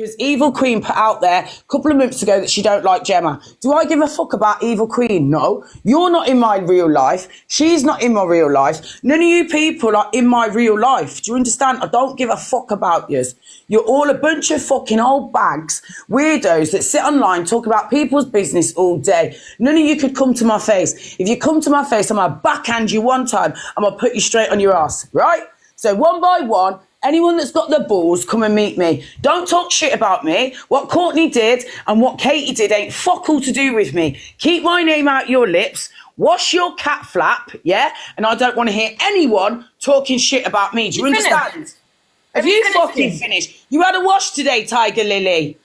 Because Evil Queen put out there a couple of months ago that she don't like Gemma. Do I give a fuck about Evil Queen? No. You're not in my real life. She's not in my real life. None of you people are in my real life. Do you understand? I don't give a fuck about yous. You're all a bunch of fucking old bags, weirdos that sit online, talk about people's business all day. None of you could come to my face. If you come to my face, I'm going to backhand you one time. I'm going to put you straight on your ass, right? So one by one, anyone that's got the balls, come and meet me. Don't talk shit about me. What Courtney did and what Katie did ain't fuck all to do with me. Keep my name out your lips. Wash your cat flap, yeah? And I don't want to hear anyone talking shit about me. Do you understand? Have you fucking finished? You had a wash today, Tiger Lily.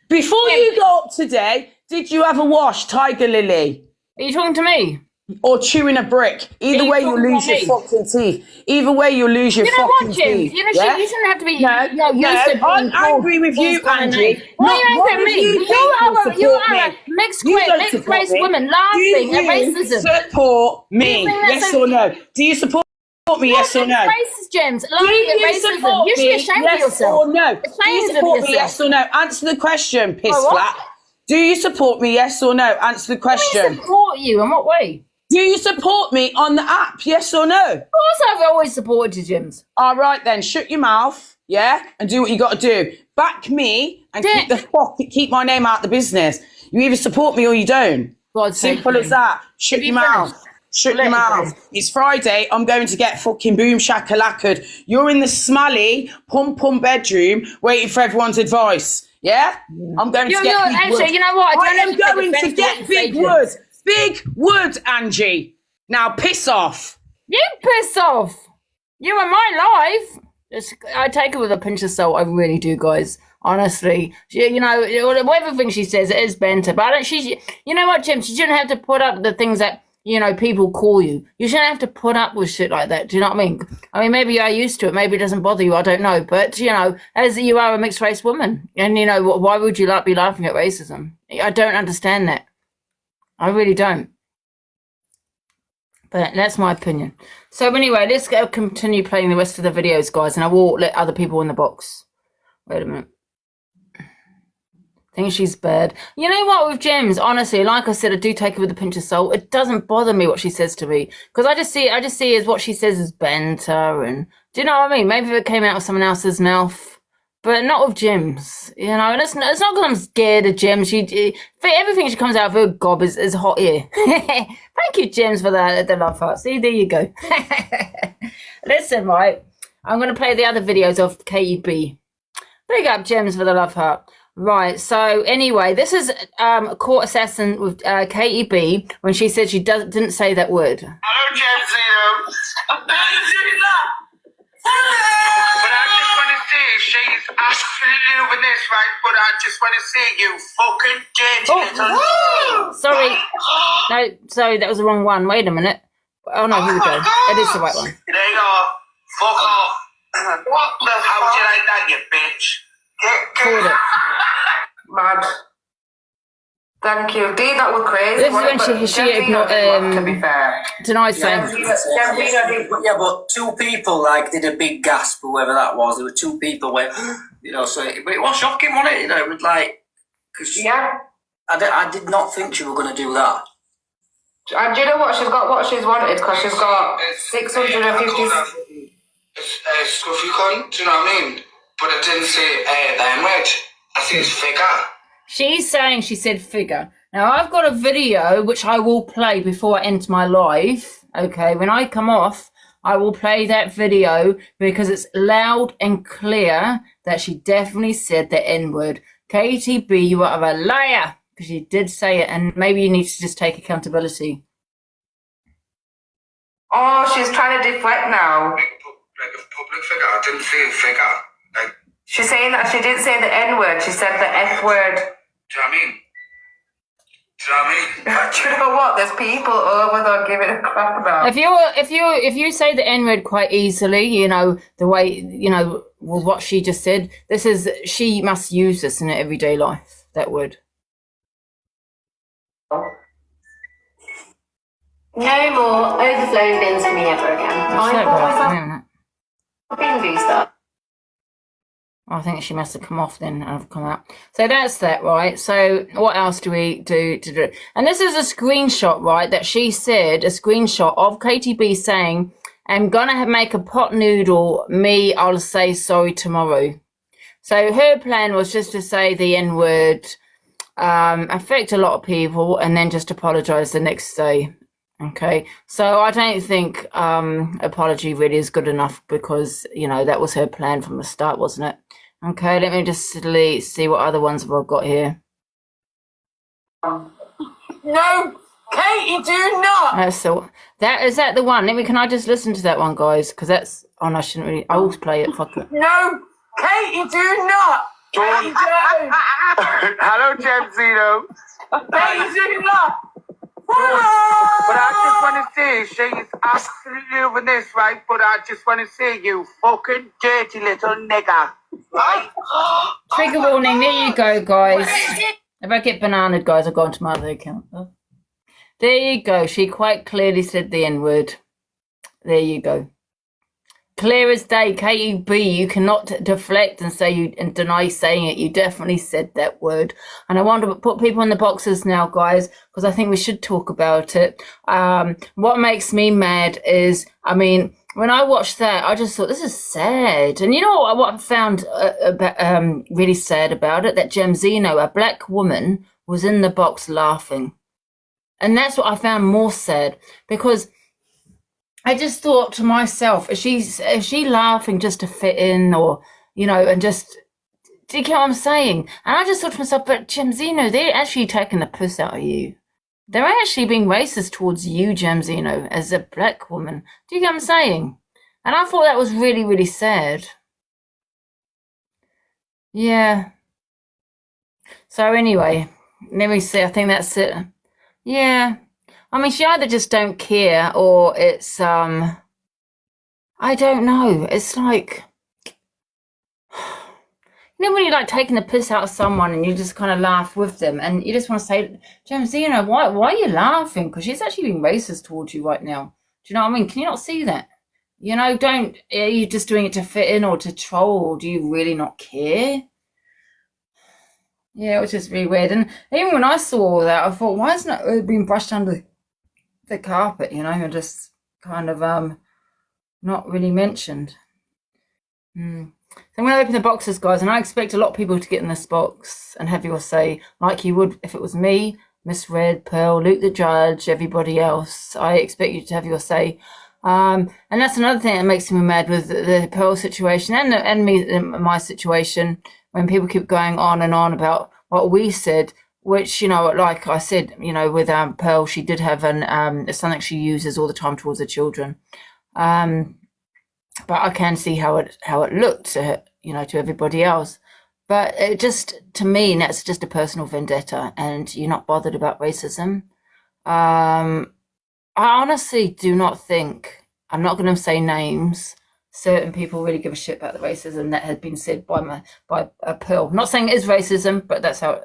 Before you go up today, did you have a wash, Tiger Lily? Are you talking to me? Or chewing a brick. Either way, you'll lose your fucking teeth. Either way, you'll lose your fucking teeth. You know, you shouldn't have to be. No, I'm angry with you, Angie. Why are you angry with me? You are a mixed race woman laughing at racism. Support me, yes or no? Do you support me, yes or no? Racist, James. Laughing at racism. You should be ashamed of yourself. Or no? Do you support me, yes or no? Answer the question, piss flat. Do you support me, yes or no? Answer the question. Do I support you? In what way? Do you support me on the app, yes or no? Of course I've always supported you, Jims. All right then, shut your mouth, yeah, and do what you got to do. Back me and keep my name out of the business. You either support me or you don't. Simple as that. Shut your mouth. Shut your mouth. It's Friday. I'm going to get fucking boom shakalakad. You're in the smelly pum bedroom waiting for everyone's advice. Yeah? I'm going to get big wood. Actually, you know what? I am going to get big wood. Big wood, Angie. Now piss off. You piss off. You in my life. I take it with a pinch of salt. I really do, guys. Honestly, you know, everything she says it is banter. But you know what, Jim? She shouldn't have to put up the things that, you know, people call you. You shouldn't have to put up with shit like that. Do you know what I mean? I mean, maybe you are used to it. Maybe it doesn't bother you. I don't know. But, you know, as you are a mixed race woman, and, you know, why would you be laughing at racism? I don't understand that. I really don't. But that's my opinion. So anyway, let's go continue playing the rest of the videos, guys, and I will let other people in the box. Wait a minute. I think she's bad. You know what, with Gems, honestly, like I said, I do take it with a pinch of salt. It doesn't bother me what she says to me. Because I just see as what she says is banter, and do you know what I mean? Maybe if it came out of someone else's mouth. But not with Jims, you know, and it's not because I'm scared of Jims. Everything she comes out of her gob is hot ear. Thank you, Jims, for the love heart. See, there you go. Listen, right, I'm going to play the other videos of KEB. Big up, Jims, for the love heart. Right, so anyway, this is Court Assassin with KEB when she said she didn't say that word. Hello, Jims. But I just want to see if she's absolutely with this, right? But I just want to see you fucking dirty. Sorry. No, sorry, that was the wrong one. Wait a minute. Oh, no, here we go. It is the right one. There you go. Fuck off. What the hell? How would you like that, you bitch? Forward it. Mad. Thank you. Dee, that was crazy. This is when she ignored, to be fair. denied saying. Yeah, but two people like did a big gasp, whoever that was. There were two people where, you know, so but it was shocking, wasn't it? You know, it was like, cause I did not think she was going to do that. And do you know what she's got? What she's wanted, because she's got 650. Scruffy cunt, do you know what I mean? But I didn't say the M-word. I said figure. She's saying she said figure. Now, I've got a video which I will play before I end my live. Okay, when I come off, I will play that video because it's loud and clear that she definitely said the N-word. KTB, you are a liar because you did say it, and maybe you need to just take accountability. Oh, she's trying to deflect now. Like a public figure. I didn't say figure. Like, she's saying that she didn't say the N-word. She said the F-word. Do you know what I mean? Do you know what I mean? Do you know what? There's people over there giving a crap about. If you say the N-word quite easily, you know, the way, you know, with what she just said, she must use this in her everyday life, that word. No more overflow bins for me ever again. I bought myself a bin booster. I think she must have come off then and I've come out. So that's that, right? So what else do we do to do? And this is a screenshot, right, that she said, a screenshot of Katie B saying, I'm gonna make a pot noodle, I'll say sorry tomorrow. So her plan was just to say the N-word, affect a lot of people, and then just apologize the next day. Okay, so I don't think apology really is good enough because, you know, that was her plan from the start, wasn't it? Okay, let me just see what other ones have I got here. No, Katie, do not. So is that the one? Can I just listen to that one, guys? Because that's, oh no, I shouldn't really, I always play it, fuck it. No, Katie, do not. Katie, don't. Hello, Jamzino. Katie, do not. But I just want to say, she's absolutely loving this, right? But I just want to say, you fucking dirty little nigger, right? Trigger warning, there you go, guys. If I get bananaed, guys, I'll go onto my other account. There you go. She quite clearly said the N-word. There you go. Clear as day, Katie B, you cannot deflect and deny saying it. You definitely said that word. And I want to put people in the boxes now, guys, because I think we should talk about it. What makes me mad is, I mean, when I watched that, I just thought, this is sad. And you know what I found really sad about it? That Jamzino, a black woman, was in the box laughing. And that's what I found more sad, because I just thought to myself, is she laughing just to fit in, or, you know, and just, do you get what I'm saying? And I just thought to myself, but Jamzino, they're actually taking the piss out of you. They're actually being racist towards you, Jamzino, as a black woman. Do you get what I'm saying? And I thought that was really, really sad. Yeah. So anyway, let me see. I think that's it. Yeah. I mean, she either just don't care, or it's, I don't know. It's like, you know, when you're like taking the piss out of someone and you just kind of laugh with them, and you just want to say, Jamzino, why are you laughing? Because she's actually being racist towards you right now. Do you know what I mean? Can you not see that? You know, are you just doing it to fit in or to troll, or do you really not care? Yeah, it was just really weird. And even when I saw all that, I thought, why isn't it being brushed under the carpet, you know, and just kind of not really mentioned. So I'm going to open the boxes, guys, and I expect a lot of people to get in this box and have your say, like you would if it was me, Miss Red, Pearl, Luke the Judge, everybody else. I expect you to have your say. And that's another thing that makes me mad with the Pearl situation and me, my situation, when people keep going on and on about what we said, which, you know, like I said, you know, with Pearl, she did have something she uses all the time towards her children. But I can see how it looked to her, you know, to everybody else. But it just, to me, that's just a personal vendetta, and you're not bothered about racism. I honestly do not think, I'm not going to say names, certain people really give a shit about the racism that had been said by Pearl. Not saying it is racism, but that's how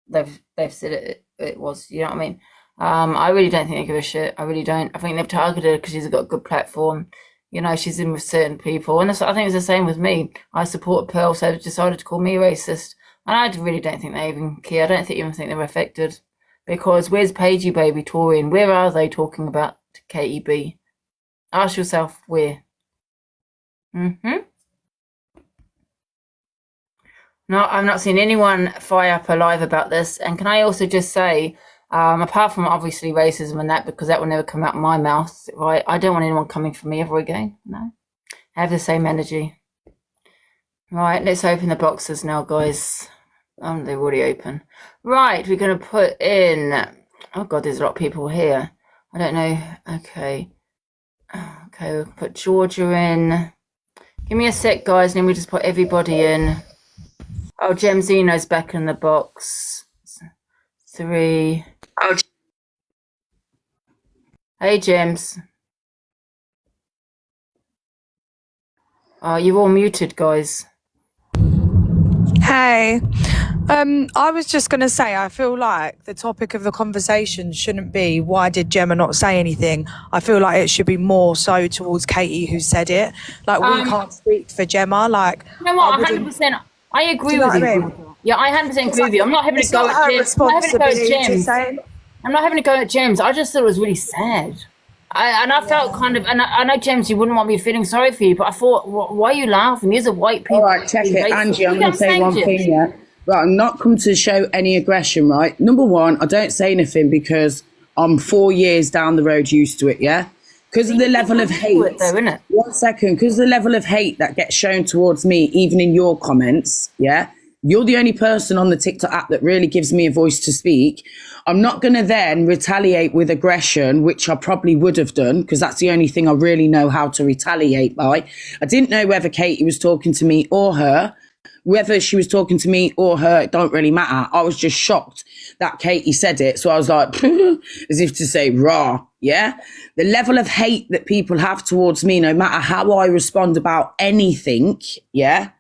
they've said it was, you know what I mean? I really don't think they give a shit. I really don't. I think they've targeted her because she's got a good platform. You know, she's in with certain people. And I think it's the same with me. I support Pearl, so they decided to call me racist. And I really don't think they even care. I don't even think they're affected. Because where's Pagey Baby Torian? Where are they talking about Katie B? Ask yourself where. No, I've not seen anyone fire up alive about this. And can I also just say, apart from obviously racism and that, because that will never come out of my mouth, right? I don't want anyone coming for me ever again. No. I have the same energy. Right, let's open the boxes now, guys. They're already open. Right, we're going to put in... Oh, God, there's a lot of people here. I don't know. Okay. Okay, we'll put Georgia in. Give me a sec, guys, and then we just put everybody in. Oh, Jamzino's back in the box. 3. Oh. Hey, Gems. Oh, you're all muted, guys. Hey, I was just going to say, I feel like the topic of the conversation shouldn't be why did Gemma not say anything. I feel like it should be more so towards Katie who said it. Like, we can't speak for Gemma. Like, you know what? 100%. I agree with you. I mean? Yeah, I 100% agree with you. I'm not having to go at James. I'm not having to go at James. I'm not having to go at James. I just thought it was really sad. I felt kind of, and I know, James, you wouldn't want me feeling sorry for you, but I thought, why are you laughing? These are white people. All right, check it. Angie, I'm going to say one thing, yeah? Right, I'm not come to show any aggression, right? Number one, I don't say anything because I'm 4 years down the road used to it, yeah? Because of the level of hate. Though, isn't it? 1 second. Because of the level of hate that gets shown towards me, even in your comments, yeah? You're the only person on the TikTok app that really gives me a voice to speak. I'm not going to then retaliate with aggression, which I probably would have done, because that's the only thing I really know how to retaliate by. I didn't know whether Katie was talking to me or her. Whether she was talking to me or her, it don't really matter. I was just shocked that Katie said it. So I was like, as if to say, rah, yeah? The level of hate that people have towards me, no matter how I respond about anything, yeah?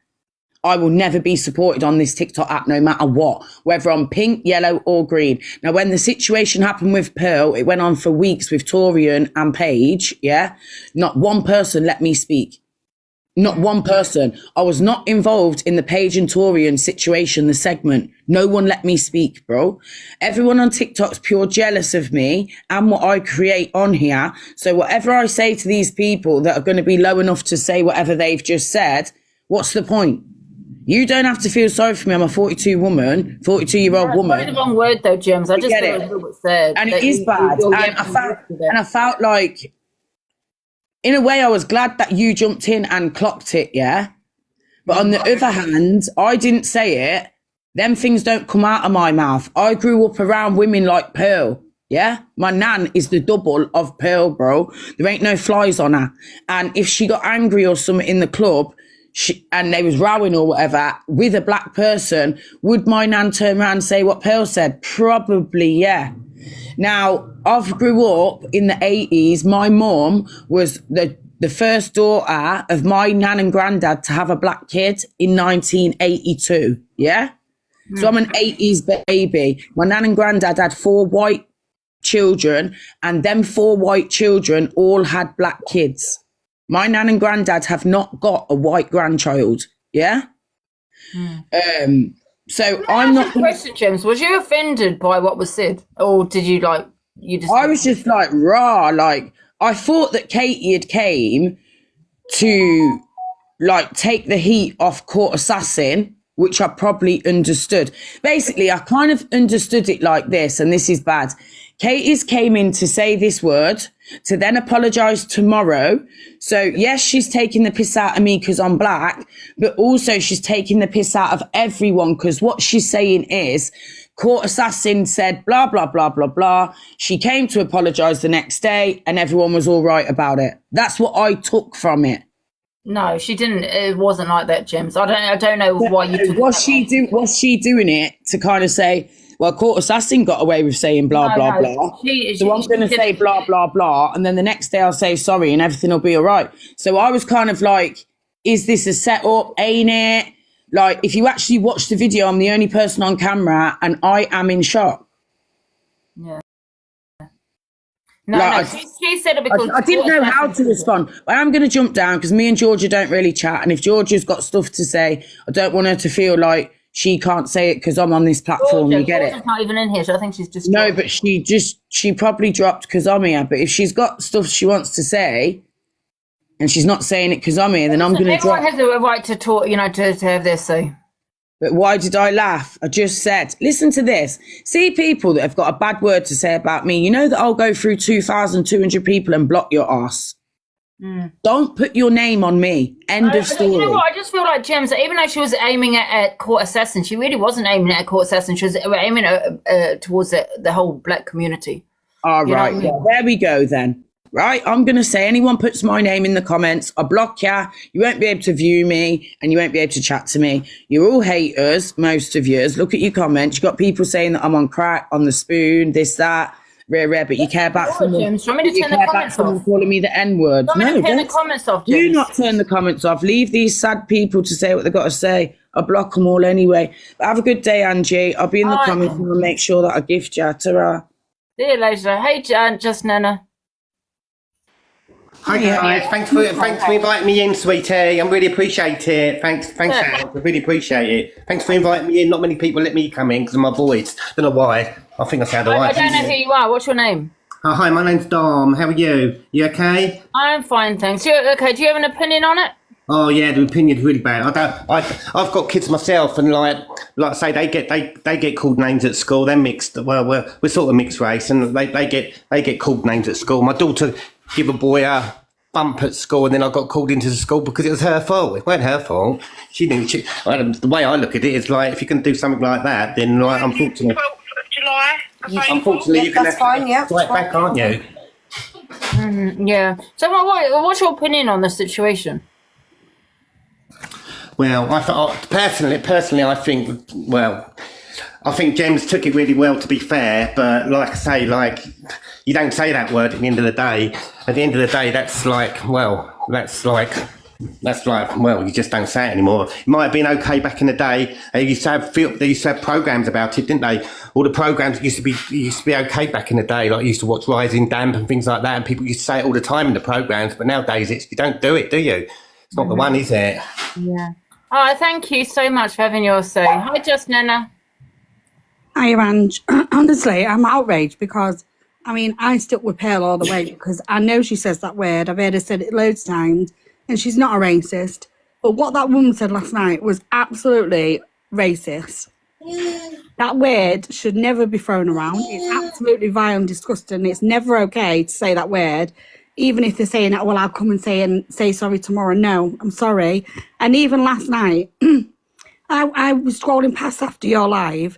I will never be supported on this TikTok app, no matter what, whether I'm pink, yellow or green. Now, when the situation happened with Pearl, it went on for weeks with Torian and Paige, yeah? Not one person let me speak. Not one person. I was not involved in the Paige and Torian situation, the segment. No one let me speak, bro. Everyone on TikTok's pure jealous of me and what I create on here. So whatever I say to these people that are going to be low enough to say whatever they've just said, what's the point? You don't have to feel sorry for me. I'm a 42-year-old woman. That's the wrong word though, James. I just thought it was a little bit sad. And it is bad. And I felt like, in a way, I was glad that you jumped in and clocked it, yeah? But on the other hand, I didn't say it. Them things don't come out of my mouth. I grew up around women like Pearl, yeah? My nan is the double of Pearl, bro. There ain't no flies on her. And if she got angry or something in the club, and they was rowing or whatever with a black person, would my nan turn around and say what Pearl said? Probably, yeah. Now, I grew up in the 80s. My mum was the first daughter of my nan and granddad to have a black kid in 1982, yeah? So I'm an 80s baby. My nan and granddad had 4 white children, and them 4 white children all had black kids. My nan and granddad have not got a white grandchild, yeah? So I'm not... Question, James, was you offended by what was said? Or did you I was just like, rah, like, I thought that Katie had came to, like, take the heat off Court Assassin, which I probably understood. Basically, I kind of understood it like this, and this is bad. Katie's came in to say this word, to then apologise tomorrow. So, yes, she's taking the piss out of me because I'm black, but also she's taking the piss out of everyone, because what she's saying is, Court Assassin said blah, blah, blah, blah, blah. She came to apologise the next day and everyone was all right about it. That's what I took from it. No, she didn't. It wasn't like that, James. I don't know why you took Was she doing it to kind of say, well, Court Assassin got away with saying blah, blah, blah. So I'm going to say blah, blah, blah. And then the next day I'll say sorry and everything will be all right. So I was kind of like, is this a setup? Ain't it? Like, if you actually watch the video, I'm the only person on camera and I am in shock. Yeah. No, she said it because... I didn't know how to respond. But I'm going to jump down because me and Georgia don't really chat. And if Georgia's got stuff to say, I don't want her to feel like she can't say it because I'm on this platform. You get Georgia's it? Not even in here, so I think she's just... No, but she probably dropped because I'm here. But if she's got stuff she wants to say... and she's not saying it because I'm here, then I'm going to drop. Everyone has a right to talk, to have their say. But why did I laugh? I just said, listen to this. See people that have got a bad word to say about me. You know that I'll go through 2,200 people and block your ass. Don't put your name on me. End of story. You know what? I just feel like, James, even though she was aiming at Court Assassin, she really wasn't aiming at Court Assassin. She was aiming towards the whole black community. All right. Well, there we go then. Right, I'm going to say anyone puts my name in the comments, I block ya. You won't be able to view me and you won't be able to chat to me. You're all haters, most of yours. Look at your comments. You've got people saying that I'm on crack, on the spoon, this, that. but you care about someone. James, do you want me to You turn the care about comments someone off? calling me the N-word. Do you want me No, to turn the don't. comments off, Do James? not turn the comments off. Leave these sad people to say what they've got to say. I block them all anyway. But have a good day, Angie. I'll be in the All right. comments and I'll make sure that I gift you. Ta-ra. See you later. Hey, just Nana. Hi guys, thanks for inviting me in, sweetie. I really appreciate it. Thanks, Al. I really appreciate it. Thanks for inviting me in. Not many people let me come in because of my voice. Don't know why. I think I sound I alright. don't know who you are. What's your name? Oh, hi, my name's Dom. How are you? You okay? I'm fine, thanks. Okay, do you have an opinion on it? Oh yeah, the opinion's really bad. I've got kids myself, and like I say, they get called names at school. They're mixed. Well, we're sort of mixed race, and they get called names at school. My daughter gave a boy a bump at school, and then I got called into the school because it was her fault. It wasn't her fault. The way I look at it is like, if you can do something like that, then like, unfortunately, you can have to fight back, aren't you? Yeah. So what's your opinion on the situation? Well, personally, I think James took it really well, to be fair. But like I say, like, you don't say that word at the end of the day. At the end of the day, that's like, you just don't say it anymore. It might have been okay back in the day. They used to have programs about it, didn't they? All the programs used to be okay back in the day. Like, you used to watch Rising Damp and things like that, and people used to say it all the time in the programs. But nowadays, you don't do it, do you? It's not the one, is it? Yeah. All right, thank you so much for having your say. Hi, just Nana. Hi, Ange. Honestly, I'm outraged because, I mean, I stuck with Pearl all the way because I know she says that word. I've heard her said it loads of times, and she's not a racist. But what that woman said last night was absolutely racist. That word should never be thrown around. It's absolutely vile and disgusting. It's never okay to say that word. Even if they're saying that, well, I'll come and say sorry tomorrow. No, I'm sorry. And even last night, I was scrolling past after your live,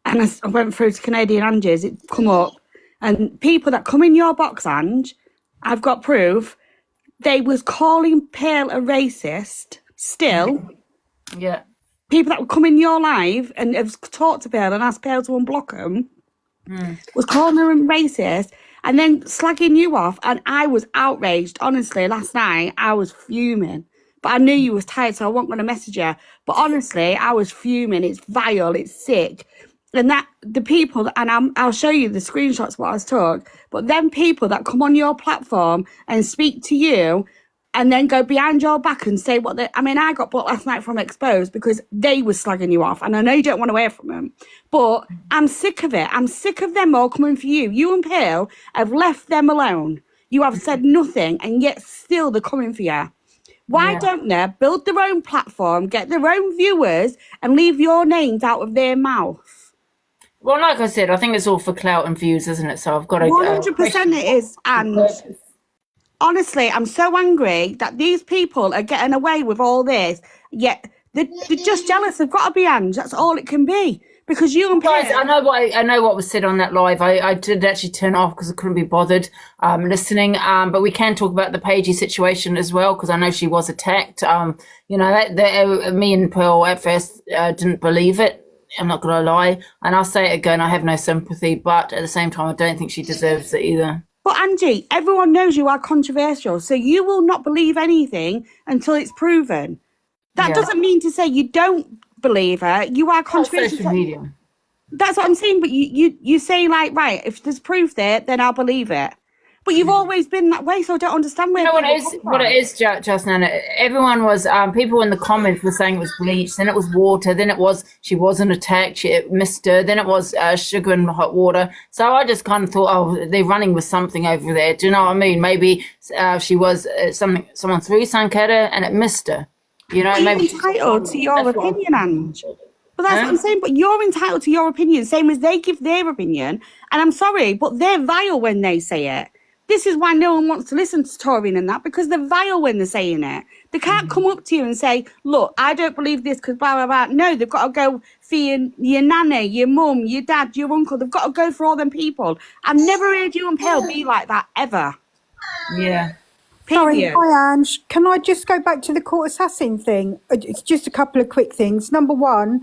and I went through to Canadian Angie's. It come up, and people that come in your box, Ange, I've got proof. They was calling Pearl a racist. Still, yeah. People that would come in your live and have talked to Pearl and asked Pearl to unblock them was calling her a racist. And then slagging you off, and I was outraged. Honestly, last night I was fuming. But I knew you was tired, so I wasn't going to message you. But honestly, I was fuming. It's vile. It's sick. And that the people, and I'll show you the screenshots what I was took. But them people that come on your platform and speak to you, and then go behind your back and say what they... I mean, I got blocked last night from Exposed because they were slagging you off. And I know you don't want to hear from them. But I'm sick of it. I'm sick of them all coming for you. You and Pearl have left them alone. You have said nothing, and yet still they're coming for you. Why don't they build their own platform, get their own viewers, and leave your names out of their mouth? Well, like I said, I think it's all for clout and views, isn't it? So I've got to... 100% it is, and... Honestly, I'm so angry that these people are getting away with all this, yet they're just jealous. They've got to be, Ange. That's all it can be. Because you and guys, I know what was said on that live. I did actually turn it off because I couldn't be bothered listening. But we can talk about the Paigey situation as well, because I know she was attacked. You know, me and Pearl at first didn't believe it. I'm not going to lie. And I'll say it again, I have no sympathy. But at the same time, I don't think she deserves it either. But Angie, everyone knows you are controversial, so you will not believe anything until it's proven. That doesn't mean to say you don't believe her. You are controversial. Social media. That's what I'm saying. But you say, like, right, if there's proof there, then I'll believe it. But you've always been that way, so I don't understand where. You know what it is, just now. Everyone was people in the comments were saying it was bleach, then it was water, then it was she wasn't attacked, she missed her, then it was sugar and hot water. So I just kind of thought, oh, they're running with something over there. Do you know what I mean? Maybe she was someone threw something at her and it missed her. You know, maybe entitled to your opinion, Ange. But that's what I'm saying. But you're entitled to your opinion, same as they give their opinion. And I'm sorry, but they're vile when they say it. This is why no one wants to listen to Taurine and that, because they're vile when they're saying it. They can't come up to you and say, look, I don't believe this because blah, blah, blah. No, they've got to go for your nanny, your mum, your dad, your uncle. They've got to go for all them people. I've never heard you and Pearl be like that, ever. Yeah. Sorry, hi Ange. Can I just go back to the court assassin thing? It's just a couple of quick things. Number one,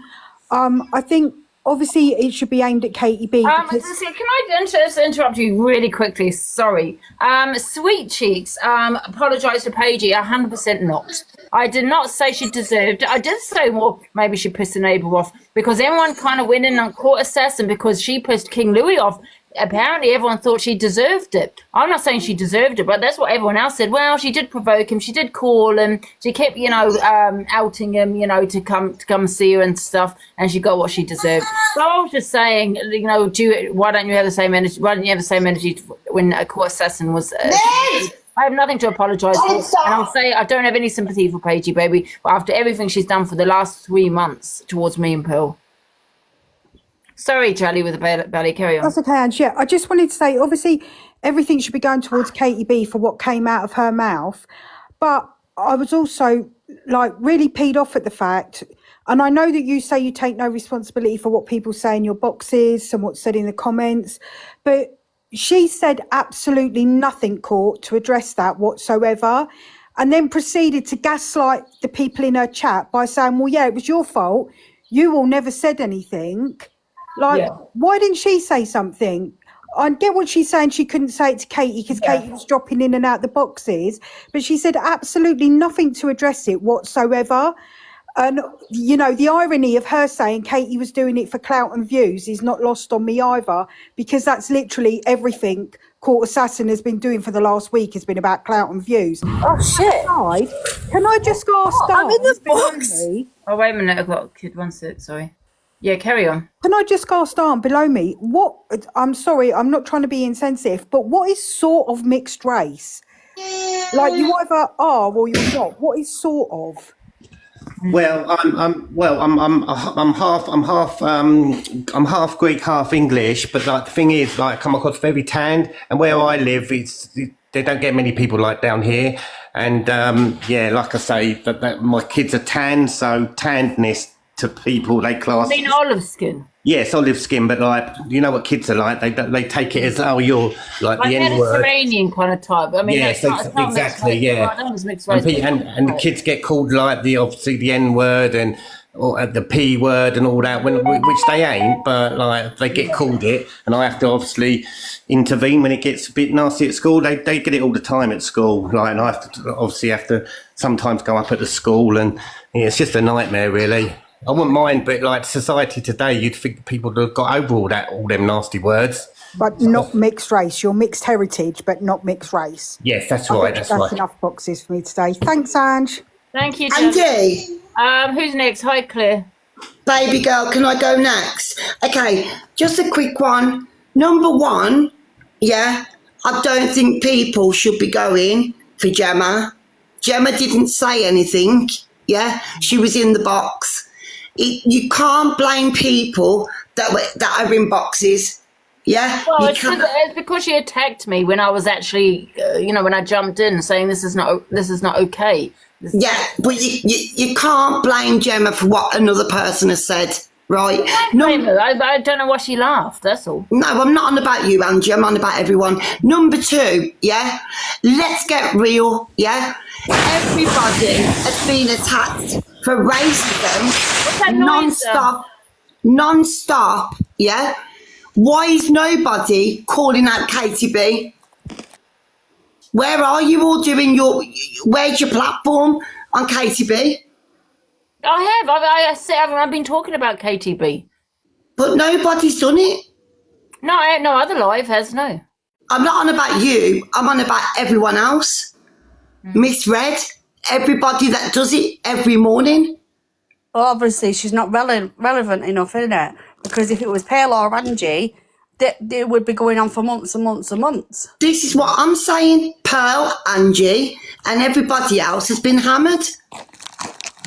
I think obviously it should be aimed at Katie B. Because Can I just interrupt you really quickly? Sorry. Sweet Cheeks apologised to Paigey. 100% not. I did not say she deserved it. I did say, well, maybe she pissed the neighbour off because everyone kind of went in on court assassin because she pissed King Louis off. Apparently everyone thought she deserved it. I'm not saying she deserved it, but that's what everyone else said. Well, she did provoke him. She did call him. She kept, outing him, to come see her and stuff, and she got what she deserved. So I was just saying, why don't you have the same energy? Why didn't you have the same energy when a court assassin was? I have nothing to apologise for, and I'll say I don't have any sympathy for Paigey, baby. But after everything she's done for the last 3 months towards me and Pearl. Sorry, Charlie, with the belly. Carry on. That's okay, Angie. Yeah, I just wanted to say, obviously, everything should be going towards Katie B for what came out of her mouth. But I was also, really peed off at the fact, and I know that you say you take no responsibility for what people say in your boxes and what's said in the comments, but she said absolutely nothing, court, to address that whatsoever, and then proceeded to gaslight the people in her chat by saying, well, yeah, it was your fault. You all never said anything. Why didn't she say something? I get what she's saying. She couldn't say it to Katie because Katie was dropping in and out the boxes, but she said absolutely nothing to address it whatsoever. And, the irony of her saying Katie was doing it for clout and views is not lost on me either, because that's literally everything Court Assassin has been doing for the last week has been about clout and views. Oh, shit. Can I just ask I'm in the box. Oh, wait a minute. I've got a kid. 1 sec. Sorry. Yeah, carry on. Can I just ask down below me, I'm sorry, I'm not trying to be insensitive, but what is sort of mixed race? You either are or you're not. What is sort of? Well, I'm half Greek, half English, but the thing is, I come across very tanned, and where I live, they don't get many people like down here, and like I say, that my kids are tanned, so tannedness to people they class. I mean, olive skin. Yes, olive skin, but what kids are like. They take it as you're like the N word. Mediterranean kind of type. I mean, yes, exactly. Yeah, and the kids get called obviously the N word or the P word and all that, which they ain't, but they get called it, and I have to obviously intervene when it gets a bit nasty at school. They get it all the time at school, and I have to sometimes go up at the school, and it's just a nightmare, really. I wouldn't mind, but society today, you'd think people would have got over all them nasty words. But not mixed race. You're mixed heritage, but not mixed race. Yes, that's right. That's enough boxes for me today. Thanks, Ange. Thank you, Angie. Who's next? Hi, Claire. Baby girl, can I go next? Okay, just a quick one. Number one, I don't think people should be going for Gemma. Gemma didn't say anything. She was in the box. You can't blame people that are in boxes. Well, it's because she attacked me when I was actually, when I jumped in saying this is not okay. But you can't blame Gemma for what another person has said, right? I don't know why she laughed. That's all. No, I'm not on about you, Angie. I'm on about everyone. Number two, let's get real. Everybody has been attacked for racism non-stop. Why is nobody calling out Katie B? Where are you all doing where's your platform on Katie B? I have. I've been talking about Katie B. But nobody's done it. No, no other live has, no. I'm not on about you. I'm on about everyone else. Misread. Everybody that does it every morning. Well, obviously, she's not relevant enough, isn't it? Because if it was Pearl or Angie, they would be going on for months and months and months. This is what I'm saying. Pearl, Angie, and everybody else has been hammered.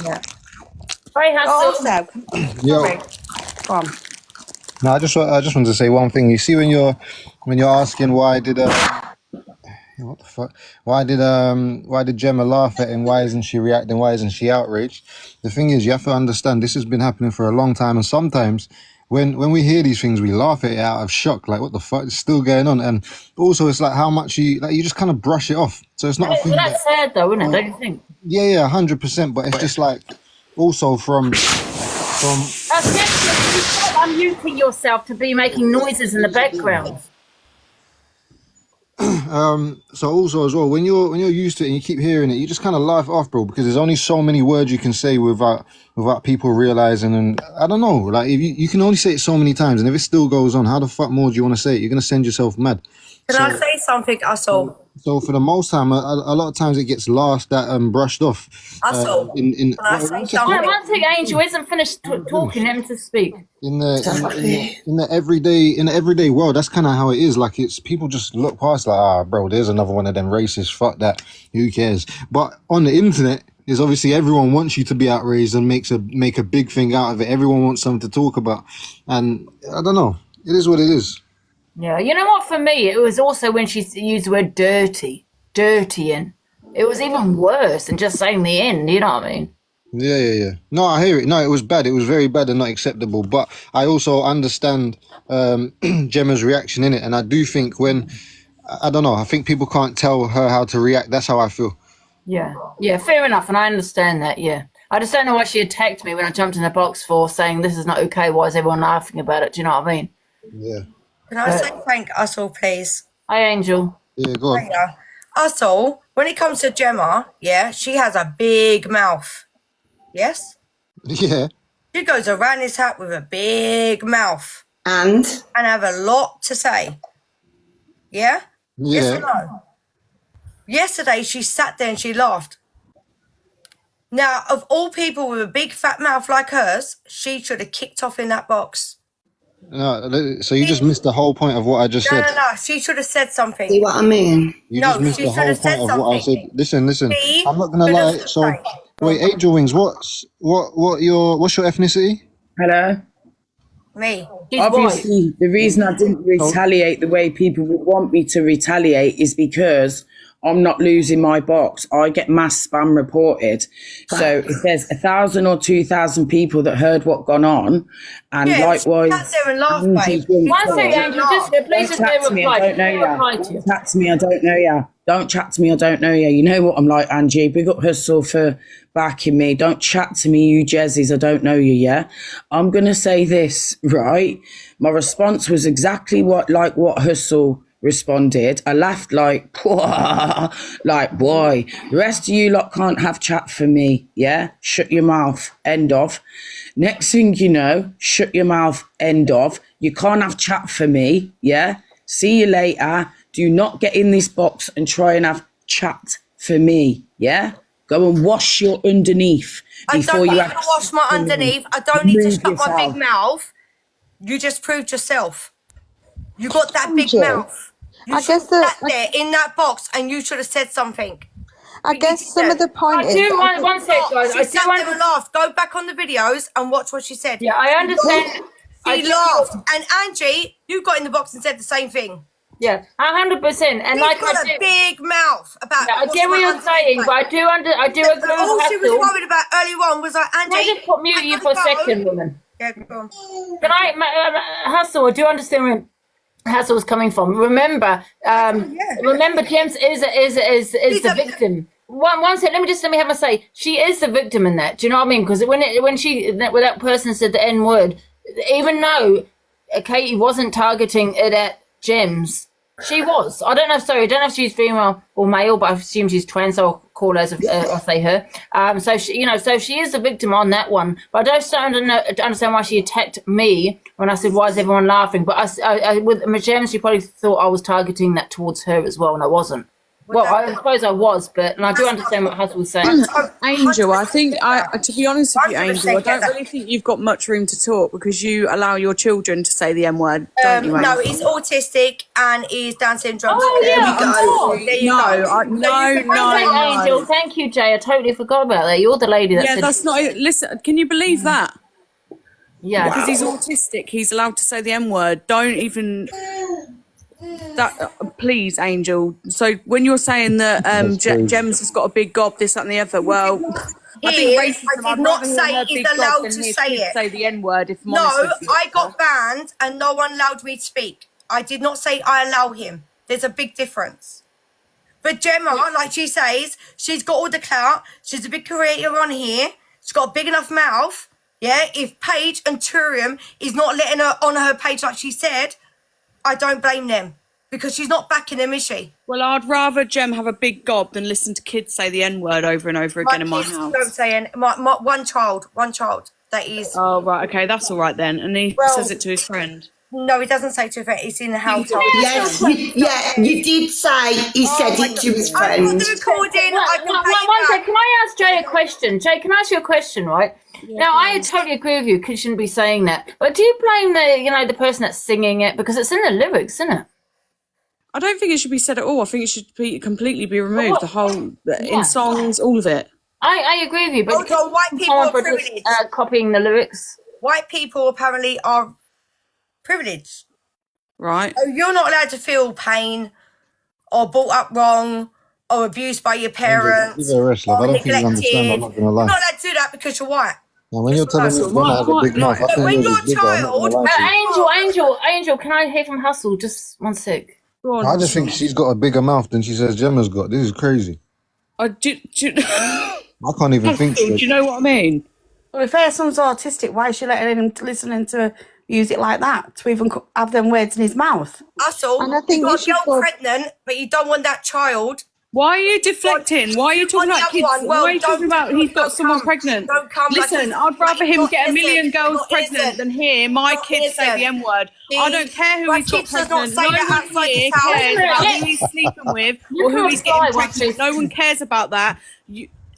Yeah. Sorry, also, Yo. Go on. No, I just wanted to say one thing. You see, when you're asking why did what the fuck? Why did Gemma laugh at him? Why isn't she reacting? Why isn't she outraged? The thing is, you have to understand this has been happening for a long time, and sometimes when we hear these things, we laugh at it out of shock, like what the fuck is still going on? And also, it's like how much you just kind of brush it off. So it's not a thing. That's sad though, isn't it? Don't you think? Yeah, 100%. But it's just like also from. That's unmuting yourself to be making noises in the background. So also as well, when you're used to it and you keep hearing it, you just kind of laugh off, bro, because there's only so many words you can say without people realizing. And I don't know, like if you can only say it so many times, and if it still goes on, how the fuck more do you want to say it? You're gonna send yourself mad. Can I say something, Asshole? So for the most time, a lot of times it gets laughed at and brushed off. Asshole. Can I say something? One thing, Angel isn't finished talking. Let him to speak. In the everyday world, that's kind of how it is. Like it's people just look past like, bro, there's another one of them racists. Fuck that. Who cares? But on the internet, is obviously everyone wants you to be outraged and make a big thing out of it. Everyone wants something to talk about, and I don't know. It is what it is. Yeah, you know what? For me, it was also when she used the word dirtying. It was even worse than just saying the end. You know what I mean? Yeah. No, I hear it. No, it was bad. It was very bad and not acceptable. But I also understand Gemma's reaction in it, and I do think I don't know. I think people can't tell her how to react. That's how I feel. Yeah, fair enough, and I understand that. Yeah, I just don't know why she attacked me when I jumped in the box for saying this is not okay. Why is everyone laughing about it? Do you know what I mean? Yeah. Can I say thank Asshole, please? Hi, Angel. Yeah, go on. Yeah. Asshole, when it comes to Gemma, yeah, she has a big mouth. Yes? Yeah. She goes around this hat with a big mouth. And have a lot to say. Yeah? Yeah. Yes or no? Yesterday, she sat there and she laughed. Now, of all people with a big fat mouth like hers, she should have kicked off in that box. No, so you just missed the whole point of what I just said. No. She should have said something. see what I mean? You just missed she the should whole have said point of what I said. something. Listen. She I'm not gonna should lie. have So, said- wait, Angel Wings, what's your ethnicity? Hello. Me. Obviously, the reason I didn't retaliate the way people would want me to retaliate is because I'm not losing my box. I get mass spam reported. So if there's 1,000 or 2,000 people that heard what gone on, and likewise, sat there and laughed, babe. One second, Angel, just please just chat to me, I don't know ya. Don't chat to me, I don't know ya. Don't chat to me, I don't know ya. You know what I'm like, Angie. Big up Hustle for backing me. Don't chat to me, you Jezzies, I don't know you, yeah? I'm going to say this, right? My response was exactly what Hustle responded. I laughed like, boy, the rest of you lot can't have chat for me, yeah? Shut your mouth, end of. Next thing you know, shut your mouth, end of. You can't have chat for me, yeah? See you later. Do not get in this box and try and have chat for me, yeah? Go and wash your underneath before you have. I don't need to wash my underneath. I don't need to shut my big mouth. You just proved yourself. You got that big mouth. You should have sat there in that box and you should have said something. I guess some of the point is... One sec, guys. She sat there and laughed. Go back on the videos and watch what she said. Yeah, I understand. She laughed. And Angie, you got in the box and said the same thing. Yeah, 100%. And She's got a big mouth about. I get what you're saying, but I do agree with all she was worried about early on was like, Angie. Can I just put mute you for a second, woman? Yeah, go on. Can Hustle, I do understand where Hustle was coming from. Remember, James is the victim. One second, let me have a say. She is the victim in that. Do you know what I mean? Because when that person said the N word, even though Katie wasn't targeting it at Gems, she was. I don't know if she's female or male, but I assume she's trans. So I'll call her I'll say her. So she is the victim on that one. But I don't understand why she attacked me when I said, "Why is everyone laughing?" But with Gems, she probably thought I was targeting that towards her as well, and I wasn't. Well, I suppose I was, but I do understand what Hustle was saying. Angel, I think, to be honest with you, Angel, I don't really think you've got much room to talk because you allow your children to say the M word, don't you, Angel? No, he's autistic and he's Down syndrome. Oh, yeah, there you go. No. Angel, thank you, Jay. I totally forgot about that. You're the lady that said... Yeah, that's not... Listen, can you believe that? Yeah. Because he's autistic, he's allowed to say the M word. Don't even... please, Angel. So when you're saying that Gems has got a big gob, this, that, and the other, well, I think racism. I did not say he's allowed to say the N word. If I'm no, honest with you. I got banned and no one allowed me to speak. I did not say I allow him. There's a big difference. But Gemma, like she says, she's got all the clout. She's a big creator on here. She's got a big enough mouth. Yeah, if Paige and Turium is not letting her on her page like she said, I don't blame them because she's not backing them, is she? Well, I'd rather Jem have a big gob than listen to kids say the N-word over and over again in my kids house. don't say my one child. That is. Oh, right, okay, that's all right then. And he says it to his friend. No, he doesn't say to a friend. It's in the household. Yes, you did say he said it to his friend. One second, can I ask Jay a question? Jay, can I ask you a question, right? Yeah, now, I totally agree with you, kids shouldn't be saying that. But do you blame the person that's singing it? Because it's in the lyrics, isn't it? I don't think it should be said at all. I think it should be completely be removed, the whole, in songs, all of it. I agree with you, but white people are privileged. Copying the lyrics. White people apparently are privileged. Right. So you're not allowed to feel pain or brought up wrong or abused by your parents. Give her a rest, love. I don't think you understand. I'm not going to lie. You're not allowed to do that because you're white. Now, when you're telling me Gemma has a big mouth, I think when yours you're is bigger. I'm not gonna lie to you. Angel, can I hear from Hustle? Just one sec. I just think she's got a bigger mouth than she says Gemma's got. This is crazy. I can't even think Do straight. you know what I mean? Well, if her son's autistic, why is she letting him listening to music like that to even have them words in his mouth? Hustle, and I think you've got a girl pregnant, but you don't want that child. Why are you deflecting? Why are you talking about kids? Why are you talking about he's got someone pregnant? Listen, I'd rather him get a million girls pregnant than hear my kids say the N-word. I don't care who he's got pregnant. No one here cares about who he's sleeping with or who he's getting pregnant. No one cares about that.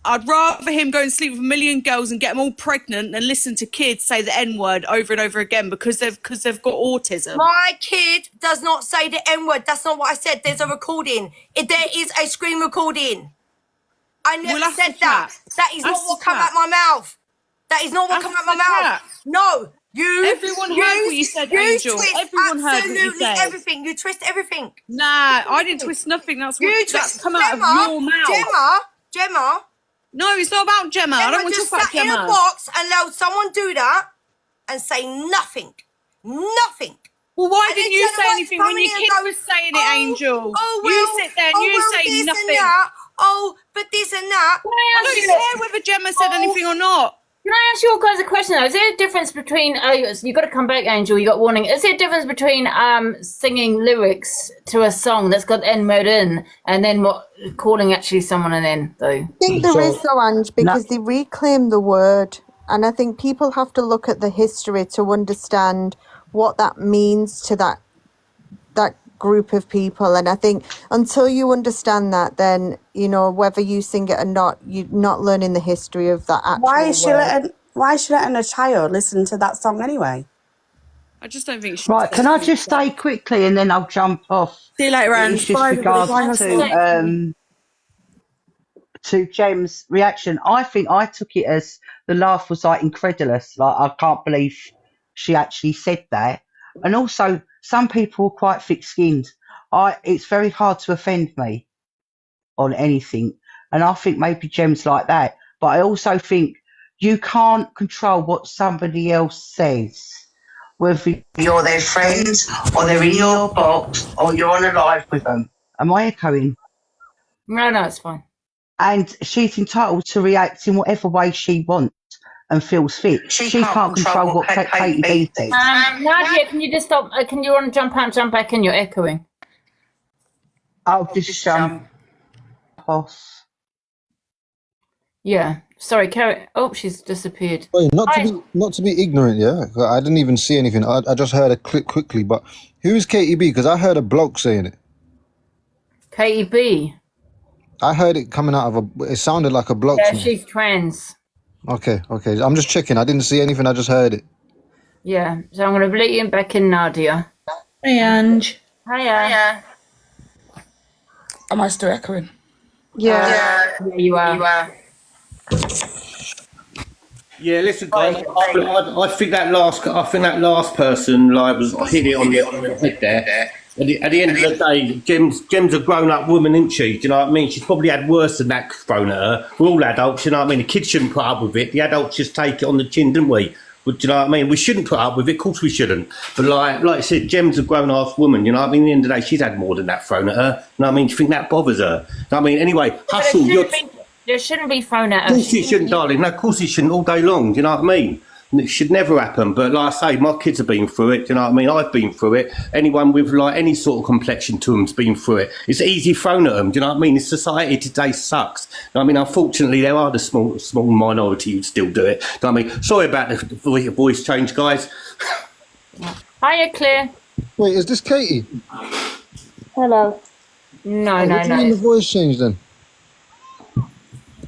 I'd rather him go and sleep with a million girls and get them all pregnant than listen to kids say the N-word over and over again because they've got autism. My kid does not say the N-word. That's not what I said. There's a recording. There is a screen recording. I never said that. That is not what come out my mouth. That is not what come out my mouth. No. Everyone heard what you said, Angel. Everyone heard what you said. Everything. You twist everything. Nah, I didn't twist nothing. That's come out of your mouth. Gemma. No, it's not about Gemma. I don't want to talk about Gemma. In a box and let someone do that and say nothing. Nothing. Well, why didn't you say anything when your kid was saying it, Angel? You sit there and you say nothing. But this and that. I don't care whether Gemma said anything or not. Can I ask you guys a question though? Is there a difference between you got to come back, Angel, you got warning. Is there a difference between singing lyrics to a song that's got N-word in and then calling actually someone an N though? I think there is though, Ange, because they reclaim the word, and I think people have to look at the history to understand what that means to that group of people. And I think until you understand that, then whether you sing it or not, you're not learning the history of that actual Why is she letting a child listen to that song anyway? I just don't think she. Right, can I just say quickly and then I'll jump off? See you later, Ange. It's just regards to Jem's reaction. I think I took it as the laugh was like incredulous. Like, I can't believe she actually said that. And also, some people are quite thick-skinned. It's very hard to offend me on anything. And I think maybe Jem's like that. But I also think you can't control what somebody else says. Whether you're their friends or they're in your box or you're on a live with them. Am I echoing? No, it's fine. And she's entitled to react in whatever way she wants and feels fit. She can't control what Katie B says. Nadia, can you just stop? Can you want to jump out and jump back in? You're echoing. I'll just jump off. Yeah. Sorry, Carrie. Oh, she's disappeared. Wait, not to be ignorant, yeah? I didn't even see anything. I just heard a click quickly. But who's Katie B? Because I heard a bloke saying it. Katie B. I heard it coming out of it sounded like a bloke. Yeah, she's trans. Okay. I'm just checking. I didn't see anything. I just heard it. Yeah. So I'm going to let you back in, Nadia. Hey, Ange. Hiya. Am I still echoing? Yeah, you are. Yeah, listen, guys. I think that last person was hit it on the head there. At the end of the day, Gem's a grown-up woman, isn't she? Do you know what I mean? She's probably had worse than that thrown at her. We're all adults, you know what I mean? The kids shouldn't put up with it. The adults just take it on the chin, didn't we? But, do you know what I mean? We shouldn't put up with it. Of course we shouldn't. But like I said, Gem's a grown-ass woman, you know what I mean? At the end of the day, she's had more than that thrown at her. You know what I mean? Do you think that bothers her? You know what I mean? Anyway, Hustle, There shouldn't be thrown at her. Of course it shouldn't, darling. No, of course it shouldn't all day long. Do you know what I mean? It should never happen. But like I say, my kids have been through it. Do you know what I mean? I've been through it. Anyone with like any sort of complexion to them's been through it. It's easy thrown at them. Do you know what I mean? Society today sucks. Do you know what I mean? Unfortunately, there are the small minority who still do it. Do you know what I mean? Sorry about the voice change, guys. Hiya, Claire. Wait, is this Katie? Hello. No. What do you mean the voice changed then?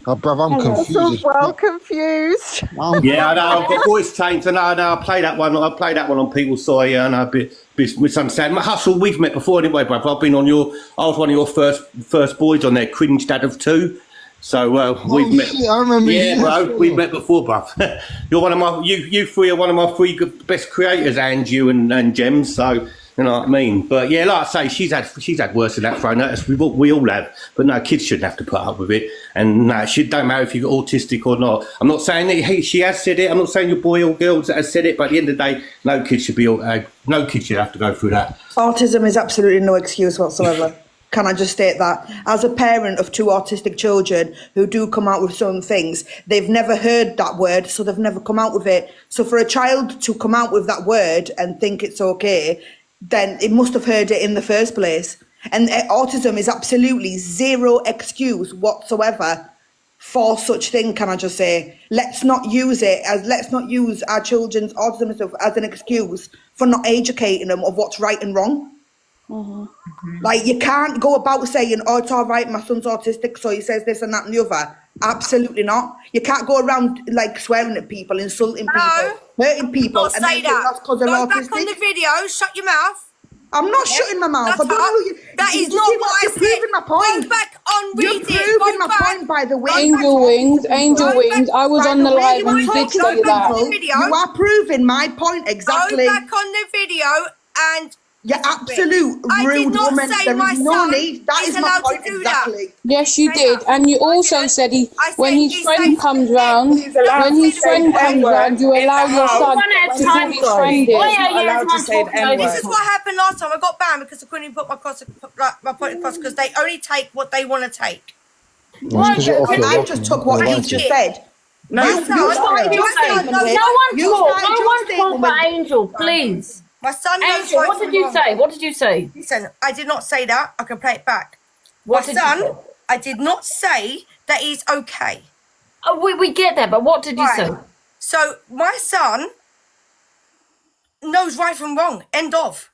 Oh, bruv, I'm confused. Well confused. Yeah, I know. I've got voice change. I know. I play that one. I play that one on people's side. Yeah, I know. A bit misunderstanding. Hustle, we've met before anyway, bruv. I've been on I was one of your first boys on there. Cringe Dad of 2. So we've met. Shit, I remember. Yeah, bro. We've met before, bruv. You're one of my. You three are one of my 3 best creators, Angie and Gems. So. You know what I mean? But yeah, like I say, she's had worse than that thrown at us. We all have. But no, kids shouldn't have to put up with it. And no, it don't matter if you're autistic or not. I'm not saying that she has said it. I'm not saying your boy or girl has said it. But at the end of the day, no kid should have to go through that. Autism is absolutely no excuse whatsoever. Can I just state that? As a parent of 2 autistic children who do come out with some things, they've never heard that word, so they've never come out with it. So for a child to come out with that word and think it's okay, then it must have heard it in the first place. And autism is absolutely zero excuse whatsoever for such thing, can I just say. Let's not use our children's autism and stuff as an excuse for not educating them of what's right and wrong. Like, you can't go about saying, oh, it's all right, my son's autistic, so he says this and that and the other. Absolutely not. You can't go around like swearing at people, insulting people, hurting people. Not say that. Go back on the video, shut your mouth. I'm not shutting my mouth. I don't know you. That is not what I said. You're proving my point. Go back on, read it. You're proving my point, by the way. Angel Wings, I was on the live and you did say that. You are proving my point exactly. Go back on the video and... You're absolute rude woman. There is no need. That is my point exactly. Yes, you did, and you also said when his friend comes round, you allow your son to have his friend in. This is what happened last time. I got banned because I couldn't even put my point across because they only take what they want to take. I just took what he just said. No one talk for Angel, please. My son knows Angel, what did you say? What did you say? Listen, I did not say that. I can play it back. I did not say that he's okay. Oh, we get that, but what did you say? So my son knows right from wrong. End of.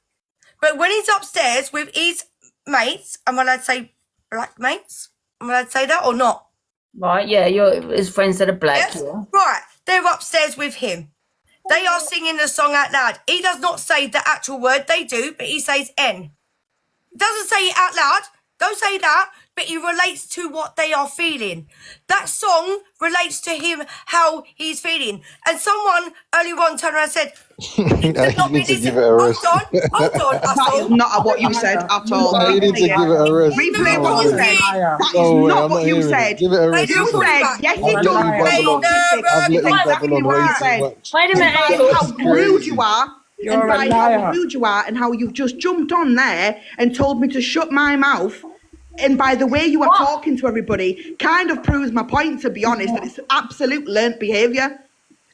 But when he's upstairs with his mates, am I allowed to say black mates? Am I allowed to say that or not? Right, yeah, his friends that are black. Yes? Yeah. Right, they're upstairs with him. They are singing the song out loud. He does not say the actual word. They do, but he says N. He doesn't say it out loud. Don't say that. But he relates to what they are feeling. That song relates to him, how he's feeling. And someone earlier on turned around and said, you need to give it a rest. Hold on. That is not what you said at all. No, you need to give it a rest. Replay what you said. That is not what you said. Give it a rest. You said, yes, you do. Wait a minute, how rude you are. And by how rude you are and how you've just jumped on there and told me to shut my mouth. And by the way you are talking to everybody, kind of proves my point, to be honest, that it's absolute learnt behaviour.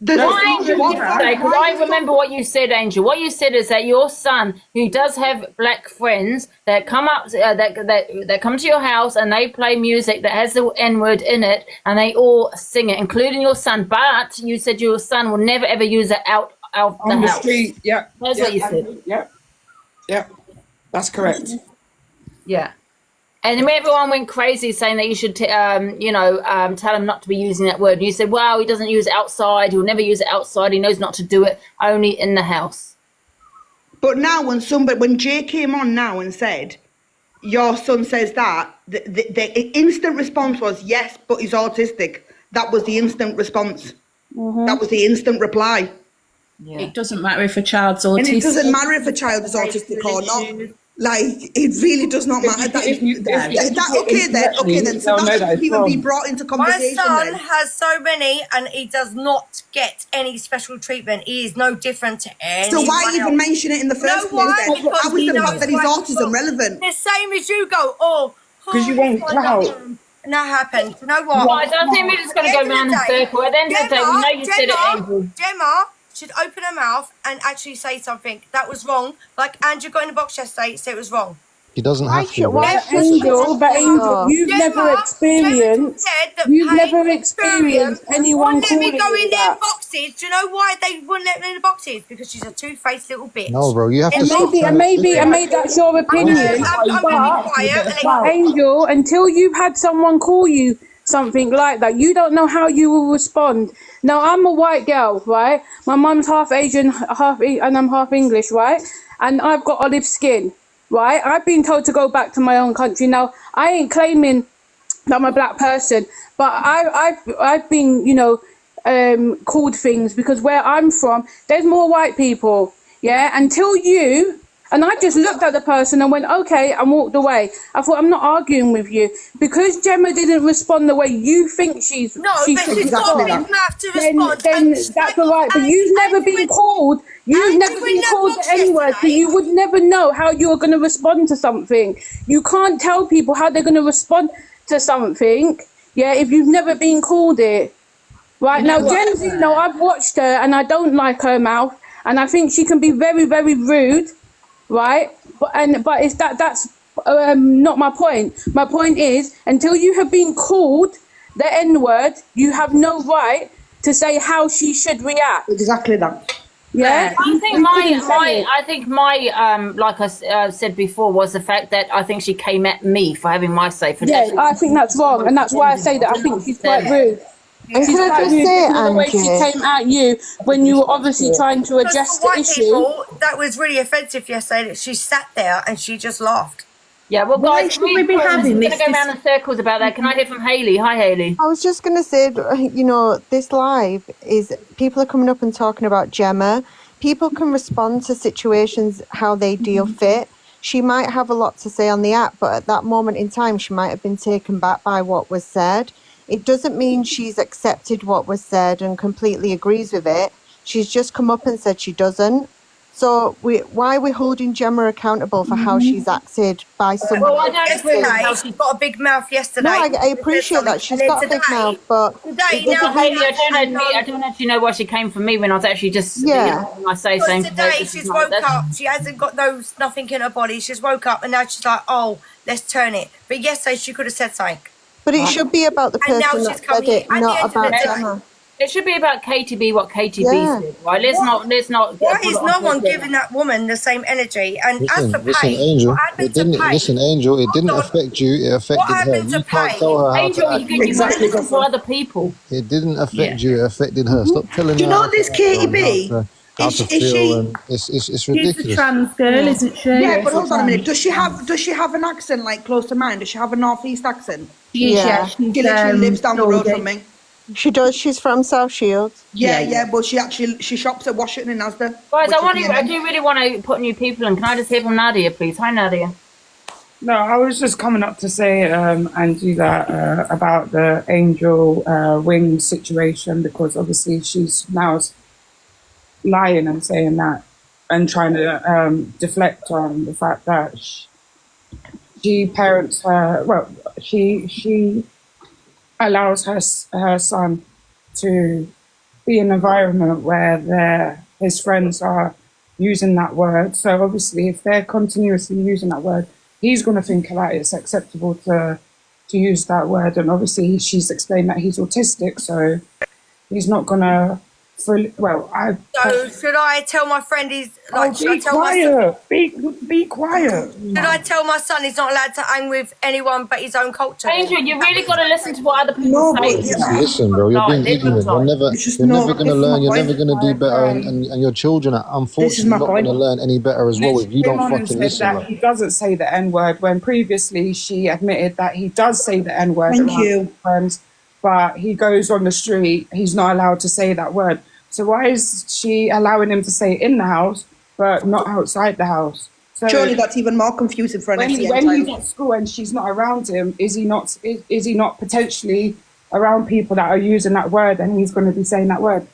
I remember what you said, Angel. What you said is that your son, who does have black friends that come up, that come to your house and they play music that has the N-word in it, and they all sing it, including your son. But you said your son will never ever use it out on the house. Street. Yeah, that's what you said. Yeah, that's correct. Yeah. And then everyone went crazy saying that you should, tell him not to be using that word. You said, well, he doesn't use it outside. He'll never use it outside. He knows not to do it, only in the house. But now when Jay came on now and said, your son says that, the instant response was, yes, but he's autistic. That was the instant response. That was the instant reply. Yeah. It doesn't matter if a child's autistic. And it doesn't matter if a child is autistic or not. Like, it really does not matter. Okay, then. So that should even be brought into conversation. My son has so many, and he does not get any special treatment. He is no different to anyone. So why even mention it in the first place? Then? How is the fact that he's autism relevant? The same as you go, because you want clout. That happened. You know what? Well, I don't think we're just going to go round in circle. At the end of the day, we know you said it, Angel. Gemma should open her mouth and actually say something. That was wrong. Like Andrew got in the box yesterday, said it was wrong. He doesn't have to. But Angel, you've never experienced anyone Let me calling go you in their that. boxes. Do you know why they wouldn't let me in the boxes? Because she's a two-faced little bitch. No, bro, you have to And stop. maybe that's your opinion. But Angel, until you've had someone call you something like that, you don't know how you will respond. Now, I'm a white girl, right? My mum's half Asian, and I'm half English, right? And I've got olive skin, right? I've been told to go back to my own country. Now, I ain't claiming that I'm a black person, but I've been, called things because where I'm from, there's more white people, yeah? And I just looked at the person and went, okay, and walked away. I thought, I'm not arguing with you. Because Gemma didn't respond the way you think she's No, but she's got a big mouth to respond. Then that's all right. But you've never been called. You've never been called the N-word, so you would never know how you're going to respond to something. You can't tell people how they're going to respond to something, yeah, if you've never been called it. Right, now, Gen Z, I've watched her and I don't like her mouth. And I think she can be very, very rude. Right, but it's that's not my point. My point is, until you have been called the N-word, you have no right to say how she should react. Exactly that. Yeah, I think my like I said before was the fact that I think she came at me for having my say for yeah, I think that's wrong, and that's why I say that I think she's quite rude. And can I just say, the way she came at you when you were obviously trying to address the issue. People, that was really offensive yesterday that she sat there and she just laughed. Yeah, well, Why guys, should we be having we're this? going to go around in circles about that. Can I hear from Hayley? Hi, Hayley. I was just going to say, this live is people are coming up and talking about Gemma. People can respond to situations how they deal fit. She might have a lot to say on the app, but at that moment in time, she might have been taken back by what was said. It doesn't mean she's accepted what was said and completely agrees with it. She's just come up and said she doesn't. So why are we holding Gemma accountable for how she's acted by someone? Well, I don't agree with how she got a big mouth yesterday. No, I appreciate that. She's got a big mouth, but Hayley, I don't actually know why she came from me when I was actually just I say Because same today she's woke up. She hasn't got nothing in her body. She's woke up and now she's like, oh, let's turn it. But yesterday she could have said something. But it should be about the person that said it, not about Gemma. It should be about KTB, what KTB said, right? Let's not. Why is no one giving that woman the same energy? And Listen, as for Paige, Angel, what happened to Paige? listen, Angel, it didn't affect you. It affected her. You can't tell her how Angel, to act. you exactly for other people. It didn't affect you. It affected her. Stop telling Do you her know how this to act Katie or B? how to feel. And it's She's ridiculous. a trans girl, isn't she? Yeah, but hold on a minute. Does she have an accent like close to mine? Does she have a northeast accent? Yeah. She literally lives down the road from me. She does. She's from South Shields. Yeah, but she shops at Washington and Asda. Guys, I do really want to put new people in. Can I just hear from Nadia, please? Hi, Nadia. No, I was just coming up to say, Angie, that about the Angel Wing situation, because obviously she's now lying and saying that and trying to deflect on the fact that she parents her. Well, she allows her son to be in an environment where his friends are using that word. So obviously, if they're continuously using that word, he's going to think that it's acceptable to use that word. And obviously, she's explained that he's autistic, so he's not going to. So should I tell my friend he's like? Be quiet. Be quiet. Should I tell my son he's not allowed to hang with anyone but his own culture? Angel, you really got to listen to what other people say. Listen, bro, you're being ignorant. You're never going to learn. You're never going to do better, and your children are unfortunately not going to learn any better as well if you don't fucking listen. He doesn't say the N-word when previously she admitted that he does say the N-word. Thank you. Friends, but he goes on the street. He's not allowed to say that word. So why is she allowing him to say it in the house but not outside the house? So surely that's even more confusing for an when he's at school and she's not around him, is he not potentially around people that are using that word and he's going to be saying that word?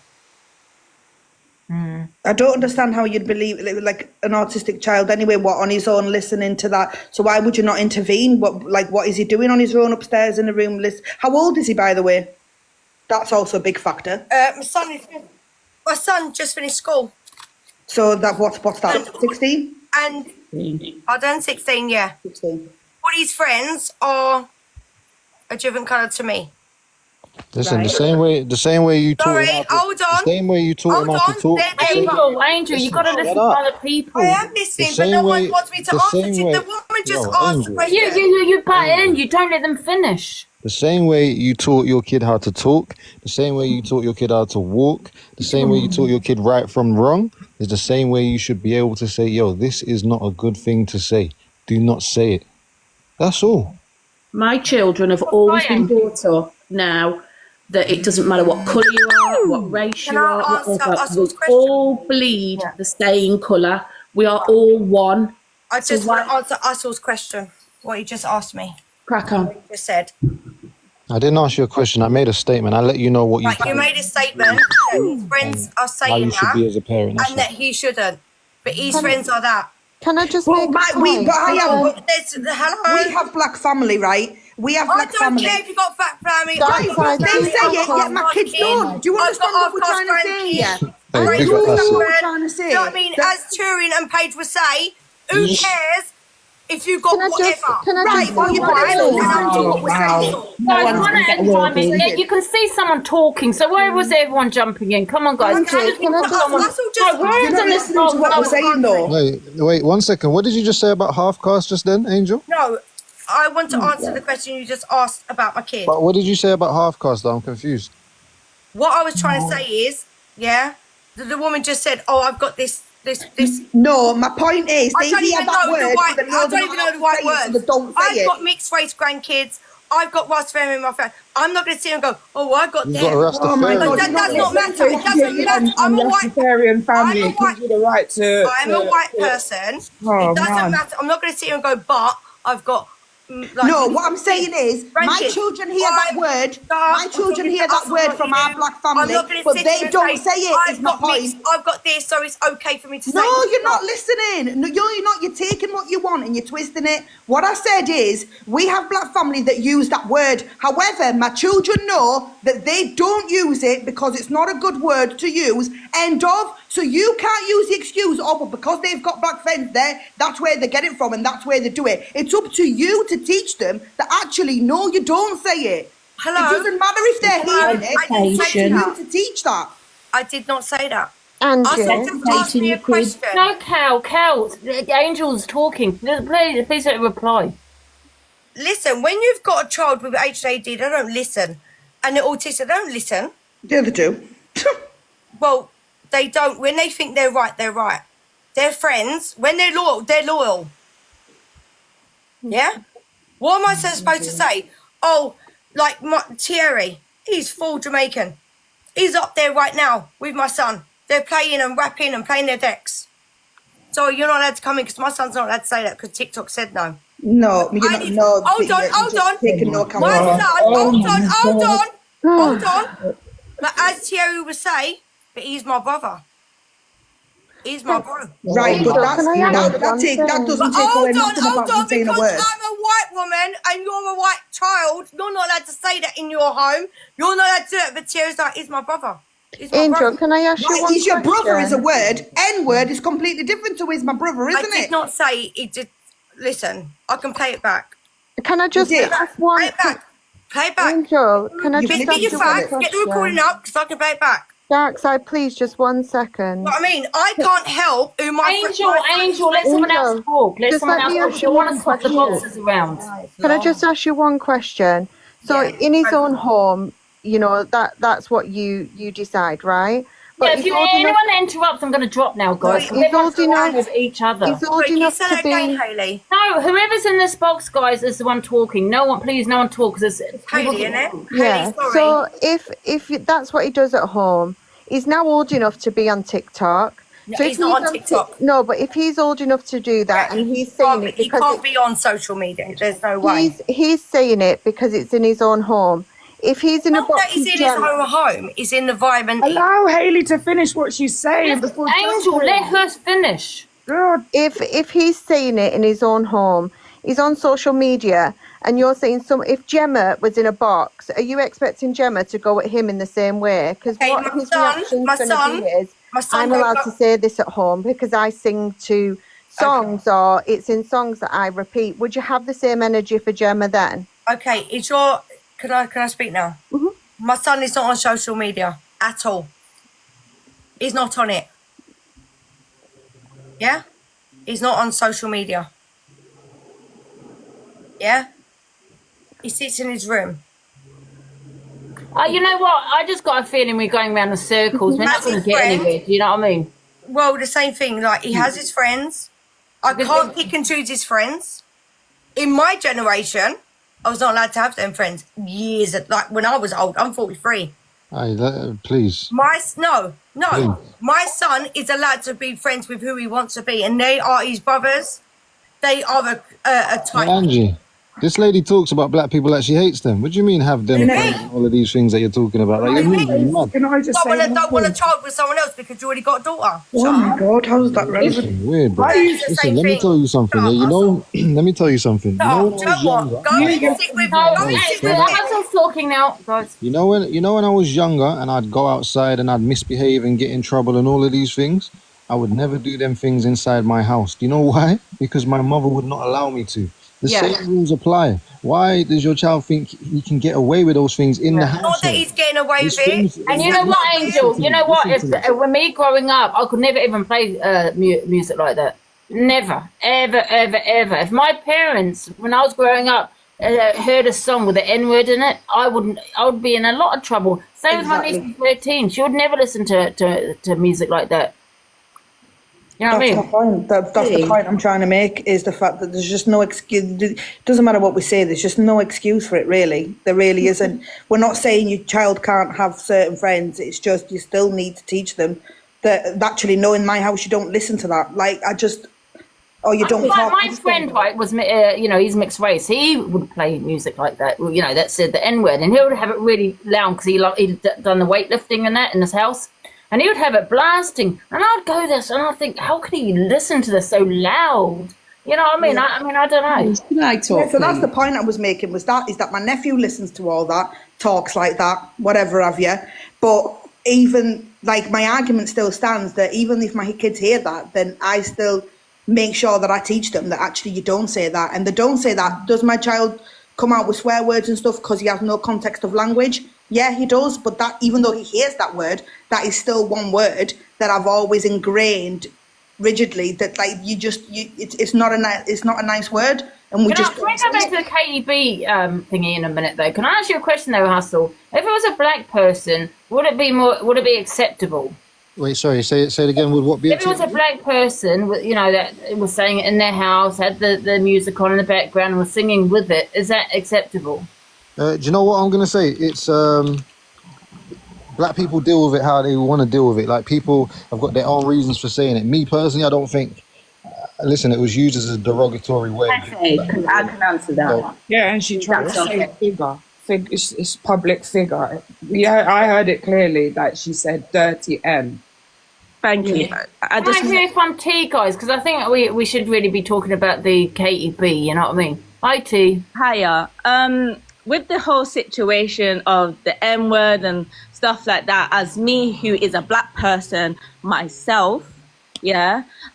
I don't understand how you'd believe like an autistic child anyway, what on his own listening to that. So why would you not intervene? What is he doing on his own upstairs in a room? How old is he, by the way? That's also a big factor. My son just finished school. So what's that? 16? And I done 16, yeah. 16. All his friends are a different colour to me. Listen, Right. the same way you taught Sorry, him how hold to, on. the same way you taught him how to talk. Angel, you got to listen to other people. I am listening, but no one wants me to answer. The woman just asked the question. You butt in. You don't let them finish. The same way you taught your kid how to talk, the same way you taught your kid how to walk, the same way you taught your kid right from wrong, is the same way you should be able to say, yo, this is not a good thing to say. Do not say it. That's all. My children have always been brought up now that it doesn't matter what colour you are, what race you are, whatever. We all bleed the same colour. We are all one. I just want to answer Usul's question, what he just asked me. Crack on. What he just said. I didn't ask you a question. I made a statement. I let you know what you Like, you made a statement that his friends are how saying you should that, be as a parent. That's and that he shouldn't. But his friends are that. Can I just Well, make a point? We have black family, right? We have black family. I don't care if you got fat family. They say it, yet my kids don't. Do you understand what we're trying to say here? Hey, Do big you up understand what that. we're trying to say? You know what I mean? As Turing and Paige would say, who cares if you got whatever? Right, well, you better listen to what we're saying. Guys, one at a time. You can see someone talking. So where was everyone jumping in? Come on, guys. Where's You're not listening to what we're saying, though. Wait, 1 second. What did you just say about half caste just then, Angel? No, I want to answer the question you just asked about my kid. But what did you say about half caste though? I'm confused. What I was trying to say is, the woman just said, "Oh, I've got this." No, my point is, I don't even know the right. but I don't even know the right words. So don't say I've got mixed race grandkids. I've got Rastafarian in my family. I'm not going to sit and go, "Oh, well, I got You've them." got a Rastafarian. Oh my God, That does not matter. It doesn't matter. I'm a white. Rastafarian family. It gives you the right to. I'm a white person. Oh, It doesn't man. matter. I'm not going to sit here and go, "But I've got." No, what I'm saying is, my children hear that word. My children hear that word from our black family, but they don't say it. Is my point. I've got this, so it's okay for me to say. No, you're not listening. No, you're not. You're taking what you want and you're twisting it. What I said is, we have black family that use that word. However, my children know that they don't use it because it's not a good word to use. End of. So you can't use the excuse, oh, but because they've got black friends there, that's where they get it from and that's where they do it. It's up to you to teach them that actually, no, you don't say it. Hello? It doesn't matter if they're hearing it. It's up to you to teach that. I did not say that. Angie. I said to ask me a question. No, Cal. Angel's talking. Please let her reply. Listen, when you've got a child with HAD, they don't listen. And they're autistic, they don't listen. Yeah, they do. Well, they don't. When they think they're right, they're right. They're friends. When they're loyal, they're loyal. Yeah? What am I supposed to say? Oh, like Thierry, he's full Jamaican. He's up there right now with my son. They're playing and rapping and playing their decks. So you're not allowed to come in because my son's not allowed to say that because TikTok said no. No, you're not. No, Hold on. Taking no account. My son, hold on. Oh. But as Thierry would say, but he's my brother. He's my bro. Right, but that doesn't take away nothing about you saying a word. I'm a white woman and you're a white child. You're not allowed to say that in your home. You're not allowed to do it. But Thierry's like, he's my brother. Angel, can I ask you one Is your brother question? is a word. N-word is completely different to is my brother, isn't it? I did not say it. Did. Listen, I can play it back. Can I just ask one? Play it back. Play it back. Angel, can I just Get ask your you one facts. Get the recording question? up because I can play it back. Dark side, please, just 1 second. You know what I mean? I can't help who my Angel, let someone else talk. Let Just someone let me else talk. ask You you want one to swap the question. boxes around. Can I just ask you one question? So, in his own home, you know, that's what you decide, right? Yeah, if anyone interrupts, I'm going to drop now, guys. He's old enough with each other. He's old enough to be. Hayley? No, whoever's in this box, guys, is the one talking. No one talk because it's Hayley, isn't it? Yeah. So if that's what he does at home, he's now old enough to be on TikTok. No, So if he's not on TikTok. No, but if he's old enough to do that, and he's saying it He because can't be on social media. There's no way. he's saying it because it's in his own home. If he's in a Not box that he's with in his Gemma, own home. He's in the environment. Allow Hayley to finish what she's saying before. Angel, let her finish. God. if he's saying it in his own home, he's on social media, and you're saying if Gemma was in a box, are you expecting Gemma to go at him in the same way? Because what his reaction's going to be is, I'm allowed to say this at home because I sing to songs or it's in songs that I repeat. Would you have the same energy for Gemma then? Okay, can I speak now? Mm-hmm. My son is not on social media at all. He's not on it. Yeah? He's not on social media. Yeah? He sits in his room. You know what? I just got a feeling we're going around in circles. We're not going to get anywhere. Do you know what I mean? Well, the same thing. Like, he has his friends. I can't pick and choose his friends. In my generation, I was not allowed to have them friends. Years, like when I was old. I'm 43. Please. No. My son is allowed to be friends with who he wants to be, and they are his brothers. They are a type. Angie, this lady talks about black people like she hates them. What do you mean have them friends and all of these things that you're talking about? Like, you're mad. Can I just say don't want a child with someone else because you already got a daughter. Oh my God, how's that relevant? Listen, weird, bro. Listen, let me tell you something. You know, let me tell you something. You know when I was younger. I'm talking now, guys. You know when I was younger and I'd go outside and I'd misbehave and get in trouble and all of these things, I would never do them things inside my house. Do you know why? Because my mother would not allow me to. The same rules apply. Why does your child think he can get away with those things in the house? Not that he's getting away with it. And you know what, Angel? You know what? When me growing up, I could never even play music like that. Never, ever, ever, ever. If my parents, when I was growing up, heard a song with the N-word in it, I would be in a lot of trouble. Same with my niece who's 13. She would never listen to music like that. You know what I mean? The point. That's the point I'm trying to make, is the fact that there's just no excuse. It doesn't matter what we say, there's just no excuse for it, really. There really isn't. We're not saying your child can't have certain friends. It's just you still need to teach them that actually, no, in my house, you don't listen to that. Like, you don't talk. My friend, right, was, he's mixed race. He would play music like that, that said the N-word. And he would have it really loud because he'd done the weightlifting and that in his house. And he would have it blasting, and I'd go this, and I'd think, how could he listen to this so loud? You know what I mean? I don't know. So that's the point I was making, is that my nephew listens to all that, talks like that, whatever have you. But even, like, my argument still stands that even if my kids hear that, then I still make sure that I teach them that actually you don't say that. And they don't say that. Does my child come out with swear words and stuff because he has no context of language? Yeah, he does, but that, even though he hears that word, that is still one word that I've always ingrained rigidly. That, like, it's not a nice word, and we just. Can I go back to the KEB thingy in a minute though? Can I ask you a question though, Hustle? If it was a black person, would it be acceptable? Wait, sorry, say it again. Would what be acceptable? If it was a black person, that was saying it in their house, had the music on in the background, and was singing with it, is that acceptable? Do you know what I'm going to say? It's black people deal with it how they want to deal with it. Like, people have got their own reasons for saying it. Me personally, I don't think. Listen, it was used as a derogatory way. I can answer that. Yeah, and she tried to say figure. It's public figure. Yeah, I heard it clearly that she said dirty M. Thank you. I hear from T, guys, because I think we should really be talking about the KEB. You know what I mean? Hi, T. Hiya. With the whole situation of the N-word and stuff like that, as me, who is a black person myself,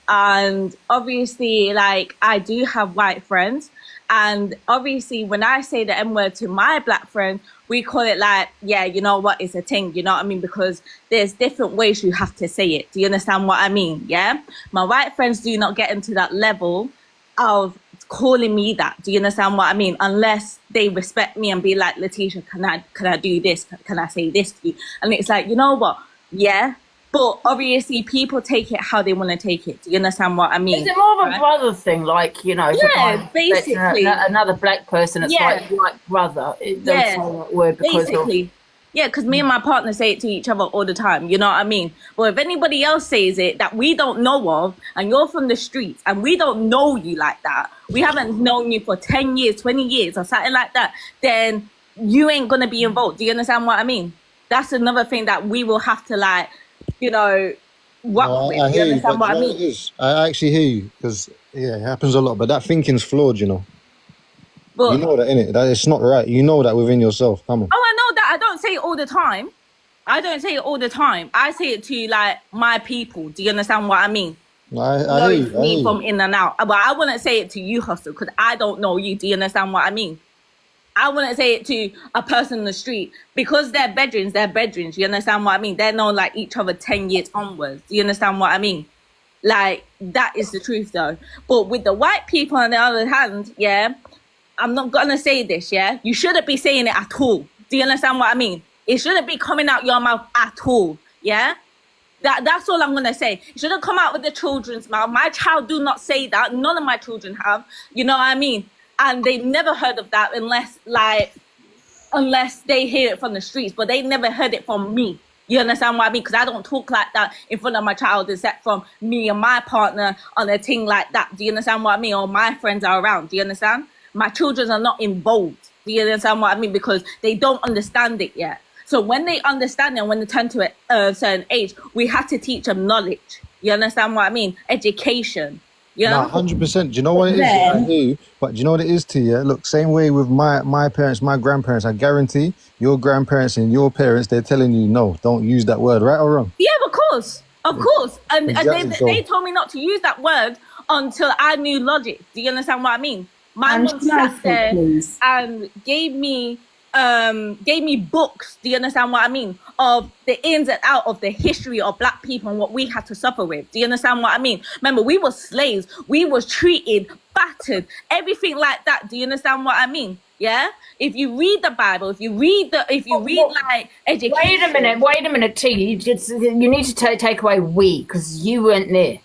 and obviously, like, I do have white friends, and obviously when I say the N-word to my black friend, we call it like, you know what, it's a thing, you know what I mean? Because there's different ways you have to say it. Do you understand what I mean? Yeah? My white friends do not get into that level of calling me that. Do you understand what I mean? Unless they respect me and be like, Letitia, can I do this? Can I say this to you? And it's like, you know what? Yeah. But obviously people take it how they want to take it. Do you understand what I mean? Is it more of a brother thing? Like, basically. Another black person, it's like brother. It doesn't say that word because of... Yeah, because me and my partner say it to each other all the time, you know what I mean? But if anybody else says it that we don't know of, and you're from the streets, and we don't know you like that, we haven't known you for 10 years, 20 years, or something like that, then you ain't gonna be involved. Do you understand what I mean? That's another thing that we will have to like, you know, work No, with. I Do hear you you, understand but what you I know what mean? it is? I actually hear you because yeah, it happens a lot. But that thinking's flawed, you know. But You know that, innit? That it's not right. You know that within yourself. Come on. oh, I know that. I don't say it all the time. I don't say it all the time. I say it to like my people. Do you understand what I mean? I Know hear it's you. I me hear from you. in and out. But I wouldn't say it to you, Hustle, because I don't know you. Do you understand what I mean? I wouldn't say it to a person in the street because they're bedrooms. They're bedrooms. You understand what I mean? They're known like each other 10 years onwards. Do you understand what I mean? Like that is the truth, though. But with the white people, on the other hand, yeah, I'm not gonna say this. Yeah, you shouldn't be saying it at all. Do you understand what I mean? It shouldn't be coming out your mouth at all. Yeah. That's all I'm gonna say. You shouldn't come out with the children's mouth. My child do not say that. None of my children have. You know what I mean? And they've never heard of that unless they hear it from the streets. But they never heard it from me. You understand what I mean? Because I don't talk like that in front of my child, except from me and my partner on a thing like that. Do you understand what I mean? Or my friends are around. Do you understand? My children are not involved. Do you understand what I mean? Because they don't understand it yet. So when they understand and when they turn to a certain age, we have to teach them knowledge. You understand what I mean? Education. You know? Nah, 100%. Do you know what it is? Yeah, I hear you. But do you know what it is to you? Look, same way with my parents, my grandparents. I guarantee your grandparents and your parents, they're telling you, no, don't use that word, right or wrong? Yeah, of course. Of course. And, Exactly, and so- they told me not to use that word until I knew logic. Do you understand what I mean? My mum sat there and gave me books, do you understand what I mean, of the ins and out of the history of black people and what we had to suffer with. Do you understand what I mean? Remember, we were slaves, we was treated, battered, everything like that. Do you understand what I mean? Yeah. If you read the Bible, if you read like education. Wait a minute, T. You need to take away we because you weren't there.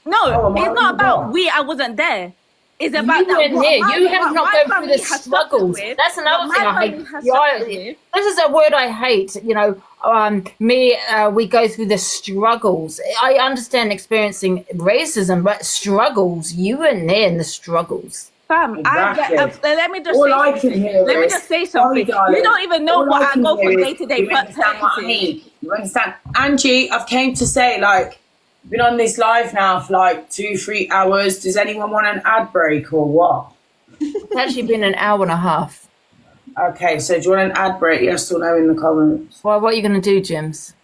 No, it's not about we. I wasn't there. It's about you that. weren't there. You have not gone through the struggles. That's another thing I hate. This is a word I hate. You know, we go through the struggles. I understand experiencing racism, but struggles. You weren't there in the struggles. Fam, Exactly. let me just All say I something. can hear Let me is, just say sorry, something. darling, You don't even know all what I can go hear from is, day to day you understand what I mean? You understand? Angie, I've came to say, like, been on this live now for like 2-3 hours. Does anyone want an ad break or what? It's actually been an hour and a half. Okay, so do you want an ad break? Yes or no in the comments? Well, what are you going to do, Jims?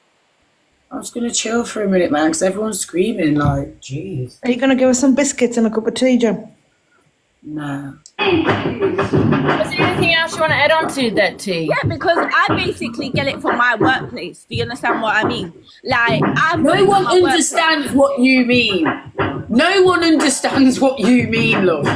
I was going to chill for a minute, man, because everyone's screaming like, jeez. Are you going to give us some biscuits and a cup of tea, Jim? No. Is there anything else you want to add on to that, T? Yeah, because I basically get it from my workplace. Do you understand what I mean? Like, no one understands what you mean. No one understands what you mean, love.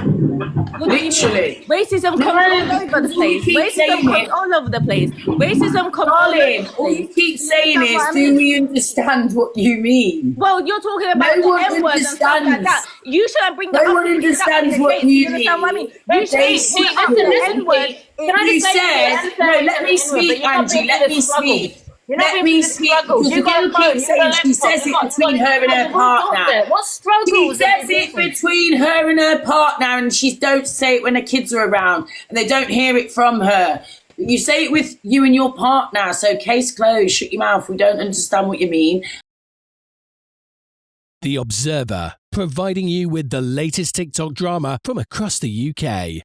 Literally. Racism comes all over the place. Racism comes all over the place. Racism comes all over the place. All you keep saying is, do we understand what you mean? Well, you're talking about no one the N-word and stuff like that. You shouldn't bring that up. No one understands what you mean. Understand what I mean? You shouldn't bring up the N-word. You said, no, let me speak, Angie, let me speak. Let me speak, because the girl keeps saying she says it between her and her partner. What struggles? She says it between her and her partner, and she don't say it when the kids are around, and they don't hear it from her. You say it with you and your partner, so case closed, shut your mouth, we don't understand what you mean. The Observer, providing you with the latest TikTok drama from across the UK.